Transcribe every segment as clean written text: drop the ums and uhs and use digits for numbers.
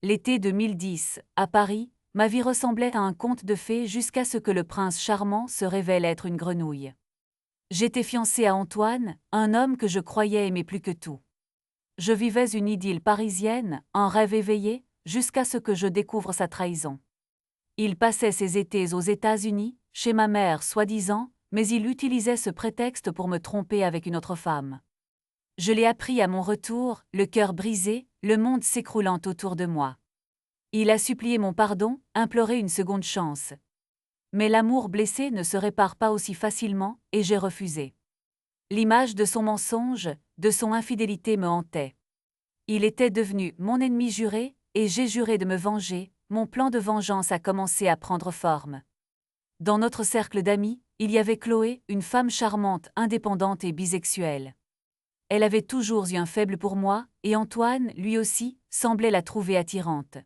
L'été 2010, à Paris, ma vie ressemblait à un conte de fées jusqu'à ce que le prince charmant se révèle être une grenouille. J'étais fiancée à Antoine, un homme que je croyais aimer plus que tout. Je vivais une idylle parisienne, un rêve éveillé, jusqu'à ce que je découvre sa trahison. Il passait ses étés aux États-Unis, chez ma mère soi-disant, mais il utilisait ce prétexte pour me tromper avec une autre femme. Je l'ai appris à mon retour, le cœur brisé, le monde s'écroulant autour de moi. Il a supplié mon pardon, imploré une seconde chance. Mais l'amour blessé ne se répare pas aussi facilement, et j'ai refusé. L'image de son mensonge, de son infidélité me hantait. Il était devenu mon ennemi juré, et j'ai juré de me venger. Mon plan de vengeance a commencé à prendre forme. Dans notre cercle d'amis, il y avait Chloé, une femme charmante, indépendante et bisexuelle. Elle avait toujours eu un faible pour moi, et Antoine, lui aussi, semblait la trouver attirante.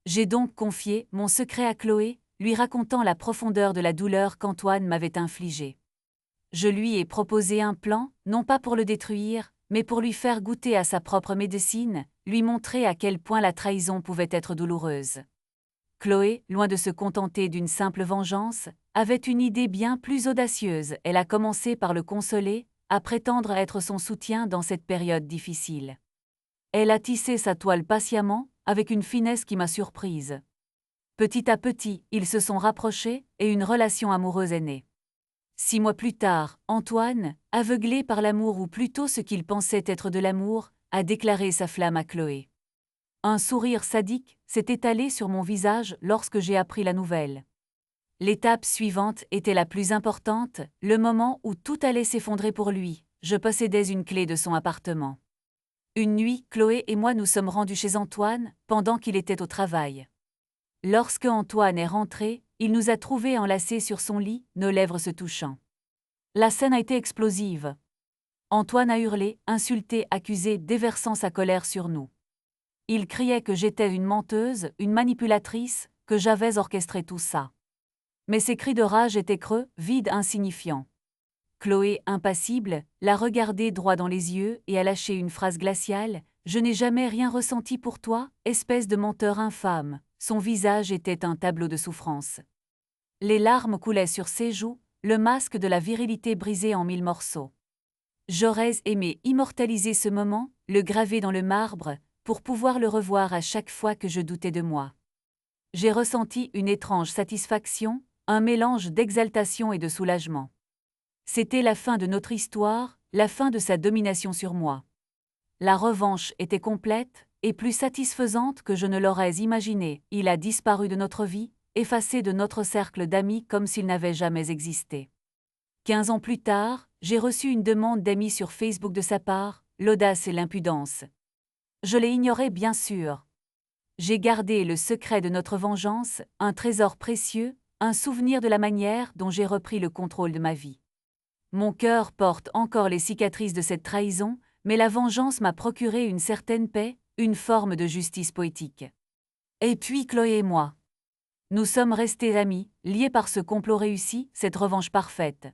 J'ai donc confié mon secret à Chloé, lui racontant la profondeur de la douleur qu'Antoine m'avait infligée. Je lui ai proposé un plan, non pas pour le détruire, mais pour lui faire goûter à sa propre médecine, lui montrer à quel point la trahison pouvait être douloureuse. Chloé, loin de se contenter d'une simple vengeance, avait une idée bien plus audacieuse. Elle a commencé par le consoler, à prétendre être son soutien dans cette période difficile. Elle a tissé sa toile patiemment, avec une finesse qui m'a surprise. Petit à petit, ils se sont rapprochés et une relation amoureuse est née. 6 mois plus tard, Antoine, aveuglé par l'amour ou plutôt ce qu'il pensait être de l'amour, a déclaré sa flamme à Chloé. Un sourire sadique s'est étalé sur mon visage lorsque j'ai appris la nouvelle. L'étape suivante était la plus importante, le moment où tout allait s'effondrer pour lui. Je possédais une clé de son appartement. Une nuit, Chloé et moi nous sommes rendus chez Antoine, pendant qu'il était au travail. Lorsque Antoine est rentré, il nous a trouvés enlacés sur son lit, nos lèvres se touchant. La scène a été explosive. Antoine a hurlé, insulté, accusé, déversant sa colère sur nous. Il criait que j'étais une menteuse, une manipulatrice, que j'avais orchestré tout ça. Mais ses cris de rage étaient creux, vides, insignifiants. Chloé, impassible, l'a regardé droit dans les yeux et a lâché une phrase glaciale. « Je n'ai jamais rien ressenti pour toi, espèce de menteur infâme !» Son visage était un tableau de souffrance. Les larmes coulaient sur ses joues, le masque de la virilité brisé en 1000 morceaux. J'aurais aimé immortaliser ce moment, le graver dans le marbre, pour pouvoir le revoir à chaque fois que je doutais de moi. J'ai ressenti une étrange satisfaction, un mélange d'exaltation et de soulagement. C'était la fin de notre histoire, la fin de sa domination sur moi. La revanche était complète et plus satisfaisante que je ne l'aurais imaginé. Il a disparu de notre vie, effacé de notre cercle d'amis comme s'il n'avait jamais existé. 15 ans plus tard, j'ai reçu une demande d'amis sur Facebook de sa part, l'audace et l'impudence. Je l'ai ignoré bien sûr. J'ai gardé le secret de notre vengeance, un trésor précieux, un souvenir de la manière dont j'ai repris le contrôle de ma vie. Mon cœur porte encore les cicatrices de cette trahison, mais la vengeance m'a procuré une certaine paix, une forme de justice poétique. Et puis Chloé et moi. Nous sommes restés amis, liés par ce complot réussi, cette revanche parfaite.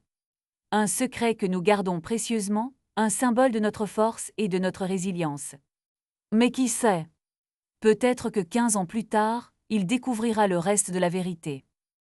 Un secret que nous gardons précieusement, un symbole de notre force et de notre résilience. Mais qui sait? Peut-être que 15 ans plus tard, il découvrira le reste de la vérité.